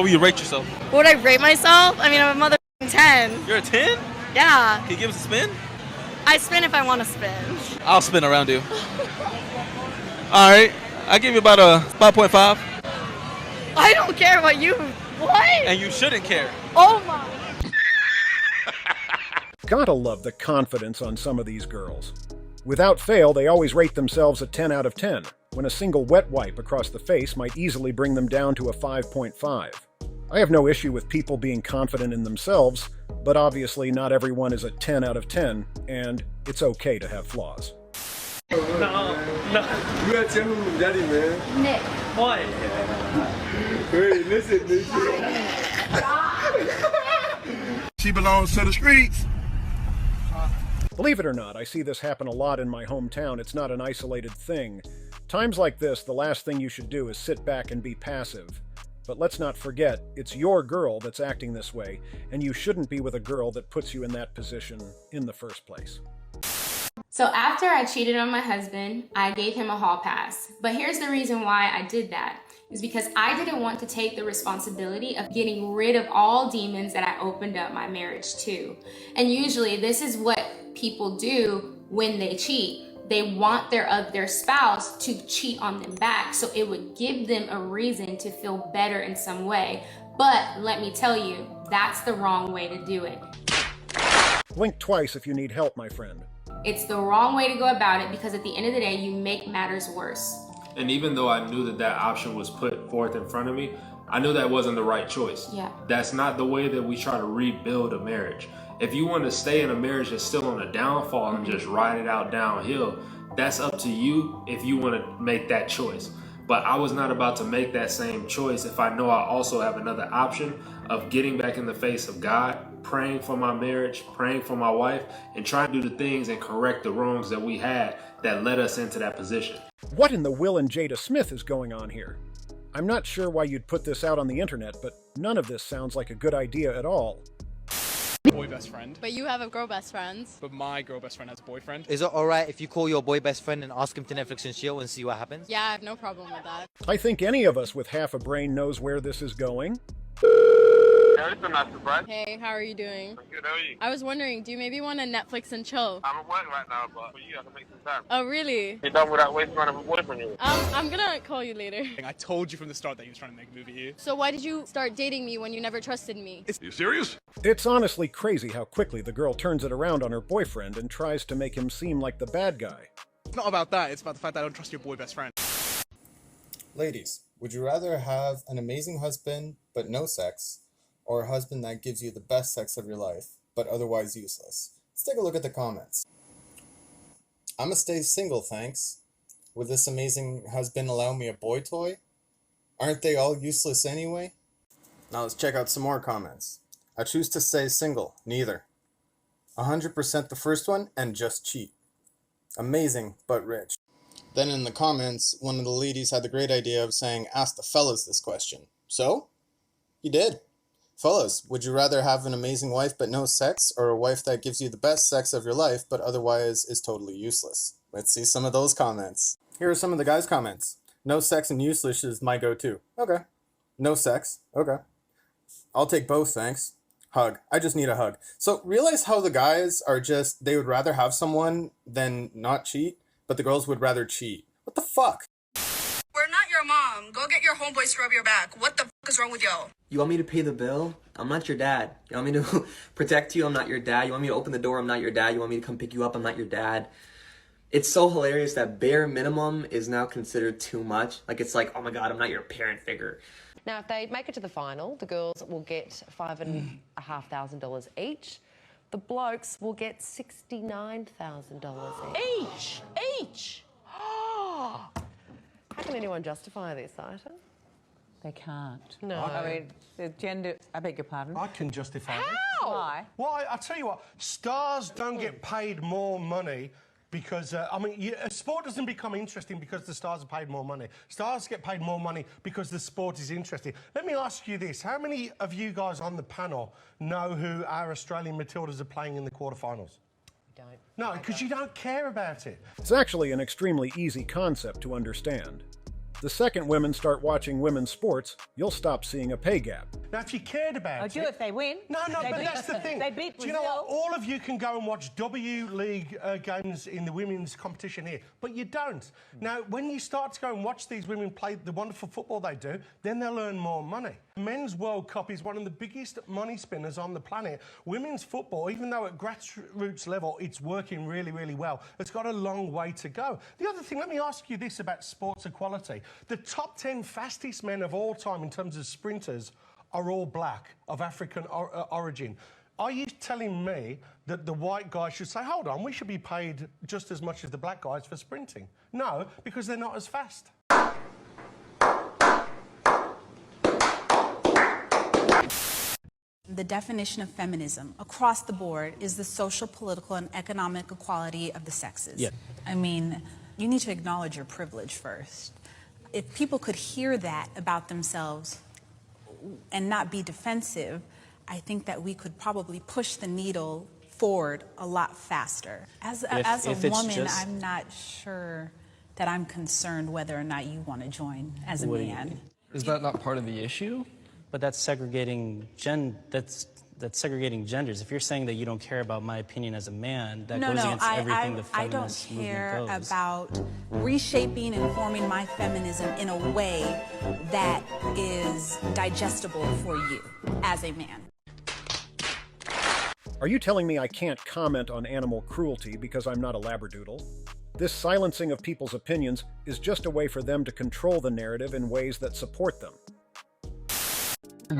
What would you rate yourself? Would I rate myself? I mean, I'm a mother 10. You're a 10? Yeah. Can you give us a spin? I spin if I want to spin. I'll spin around you. All right. I give you about a 5.5. I don't care what you... What? And you shouldn't care. Oh my... Gotta love the confidence on some of these girls. Without fail, they always rate themselves a 10 out of 10, when a single wet wipe across the face might easily bring them down to a 5.5. I have no issue with people being confident in themselves, but obviously not everyone is a 10 out of 10, and it's okay to have flaws. No. You gotta tell him daddy, man. Nick. Why? Wait, listen. She belongs to the streets. Believe it or not, I see this happen a lot in my hometown. It's not an isolated thing. Times like this, the last thing you should do is sit back and be passive. But let's not forget, it's your girl that's acting this way, and you shouldn't be with a girl that puts you in that position in the first place. So after I cheated on my husband, I gave him a hall pass. But here's the reason why I did that. Is because I didn't want to take the responsibility of getting rid of all demons that I opened up my marriage to. And usually this is what people do when they cheat. They want their spouse to cheat on them back, so it would give them a reason to feel better in some way. But let me tell you, that's the wrong way to do it. Blink twice if you need help, my friend. It's the wrong way to go about it because at the end of the day, you make matters worse. And even though I knew that that option was put forth in front of me, I knew that wasn't the right choice. Yeah. That's not the way that we try to rebuild a marriage. If you want to stay in a marriage that's still on a downfall and just ride it out downhill, that's up to you if you want to make that choice. But I was not about to make that same choice if I know I also have another option of getting back in the face of God, praying for my marriage, praying for my wife, and trying to do the things and correct the wrongs that we had that led us into that position. What in the Will and Jada Smith is going on here? I'm not sure why you'd put this out on the internet, but none of this sounds like a good idea at all. Boy best friend. But you have a girl best friend. But my girl best friend has a boyfriend. Is it alright if you call your boy best friend and ask him to Netflix and chill and see what happens? Yeah, I have no problem with that. I think any of us with half a brain knows where this is going. Hey, how are you doing? I'm good, how are you? I was wondering, do you maybe want to Netflix and chill? I'm at work right now, but for you, I can make some time. Oh, really? You're done with that waste man of a boyfriend, you? I'm gonna call you later. I told you from the start that he was trying to make a movie here. So why did you start dating me when you never trusted me? Are you serious? It's honestly crazy how quickly the girl turns it around on her boyfriend and tries to make him seem like the bad guy. It's not about that, it's about the fact that I don't trust your boy best friend. Ladies, would you rather have an amazing husband but no sex, or a husband that gives you the best sex of your life but otherwise useless? Let's take a look at the comments. I'ma stay single, thanks. Would this amazing husband allow me a boy toy? Aren't they all useless anyway? Now let's check out some more comments. I choose to stay single, neither. 100% the first one, and just cheat. Amazing, but rich. Then in the comments, one of the ladies had the great idea of saying, ask the fellas this question. So? You did. Fellas, would you rather have an amazing wife but no sex, or a wife that gives you the best sex of your life but otherwise is totally useless? Let's see some of those comments. Here are some of the guys' comments. No sex and useless is my go-to. Okay. No sex. Okay. I'll take both, thanks. Hug. I just need a hug. So realize how the guys are just, they would rather have someone than not cheat, but the girls would rather cheat. What the fuck? We're not your mom. Go get your homeboy scrub your back. What the fuck is wrong with y'all? You want me to pay the bill? I'm not your dad. You want me to protect you? I'm not your dad. You want me to open the door? I'm not your dad. You want me to come pick you up? I'm not your dad. It's so hilarious that bare minimum is now considered too much. Like, it's like, oh my God, I'm not your parent figure. Now, if they make it to the final, the girls will get $5,500 each. The blokes will get $69,000 each. Each? Oh! How can anyone justify this item? They can't. No. I mean, the gender... I beg your pardon? I can justify it. How? Why? Well, I tell you what, stars don't get paid more money because, a sport doesn't become interesting because the stars are paid more money. Stars get paid more money because the sport is interesting. Let me ask you this. How many of you guys on the panel know who our Australian Matildas are playing in the quarterfinals? Don't. No, because you don't care about it. It's actually an extremely easy concept to understand. The second women start watching women's sports, you'll stop seeing a pay gap. Now, if you cared about do if they win. No, They but beat- that's the thing. They beat Do you know what? Brazil. All of you can go and watch W League games in the women's competition here, but you don't. Now, when you start to go and watch these women play the wonderful football they do, then they'll earn more money. Men's World Cup is one of the biggest money spinners on the planet. Women's football, even though at grassroots level it's working really, really well, it's got a long way to go. The other thing, let me ask you this about sports equality. The top 10 fastest men of all time in terms of sprinters are all black, of African origin. Are you telling me that the white guys should say, hold on, we should be paid just as much as the black guys for sprinting? No, because they're not as fast. The definition of feminism across the board is the social, political, and economic equality of the sexes. Yeah. I mean, you need to acknowledge your privilege first. If people could hear that about themselves and not be defensive, I think that we could probably push the needle forward a lot faster. As a woman, I'm not sure that I'm concerned whether or not you want to join as a man. Is that not part of the issue? But that's segregating that's segregating genders. If you're saying that you don't care about my opinion as a man, that goes against everything the I don't feminist movement care goes. about reshaping and forming my feminism in a way that is digestible for you as a man. Are you telling me I can't comment on animal cruelty because I'm not a labradoodle? This silencing of people's opinions is just a way for them to control the narrative in ways that support them.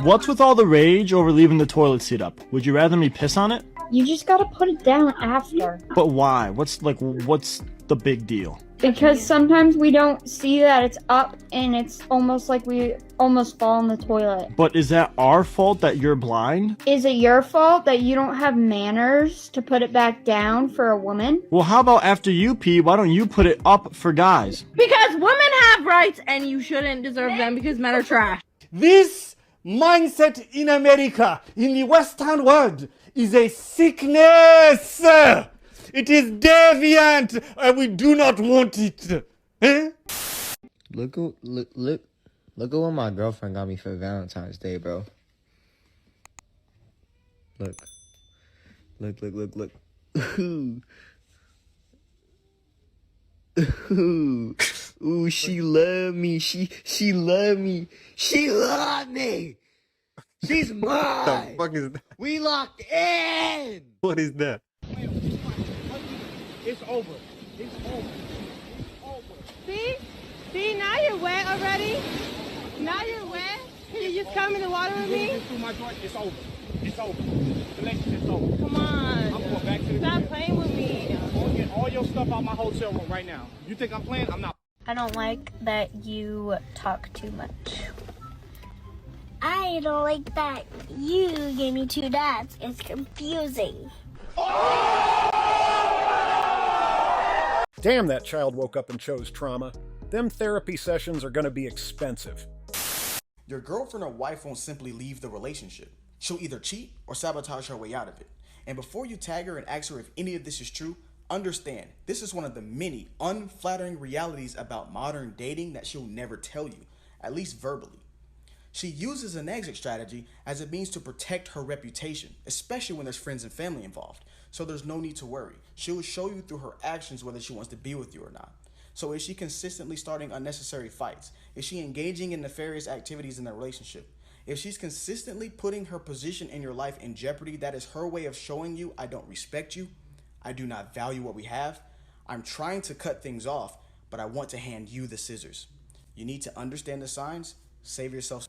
What's with all the rage over leaving the toilet seat up? Would you rather me piss on it? You just gotta put it down after. But why? What's the big deal? Because sometimes we don't see that it's up and it's almost like we almost fall in the toilet. But is that our fault that you're blind? Is it your fault that you don't have manners to put it back down for a woman? Well, how about after you pee, why don't you put it up for guys? Because women have rights and you shouldn't deserve them because men are trash. This mindset in America, in the Western world, is a sickness. It is deviant, and we do not want it. Eh? Look at what my girlfriend got me for Valentine's Day, bro. Look. Ooh. Ooh, she love me. She love me. She love me. She's mine. What the fuck is that? We locked in. What is that? It's over. It's over. It's over. See, now you're wet already. Now you're wet. Can you just come in the water with me? It's over. It's over. Selection is over. Come on. I'm going back to the Stop crib. playing with me. Get all your stuff out my hotel room right now. You think I'm playing? I'm not. I don't like that you talk too much. I don't like that you gave me two dads. It's confusing. Damn, that child woke up and chose trauma. Them therapy sessions are gonna be expensive. Your girlfriend or wife won't simply leave the relationship. She'll either cheat or sabotage her way out of it. And before you tag her and ask her if any of this is true, understand, this is one of the many unflattering realities about modern dating that she'll never tell you, at least verbally. She uses an exit strategy as a means to protect her reputation, especially when there's friends and family involved. So there's no need to worry. She will show you through her actions whether she wants to be with you or not. So is she consistently starting unnecessary fights? Is she engaging in nefarious activities in the relationship? If she's consistently putting her position in your life in jeopardy, that is her way of showing you, I don't respect you. I do not value what we have. I'm trying to cut things off, but I want to hand you the scissors. You need to understand the signs. Save yourself.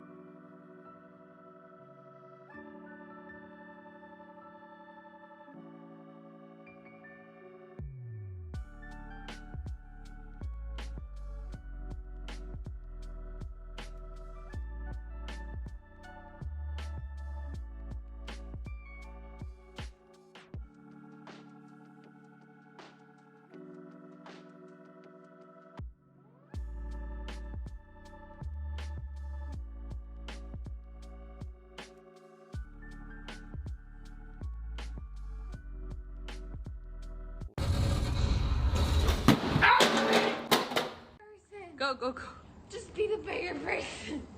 Go, go, go. Just your person.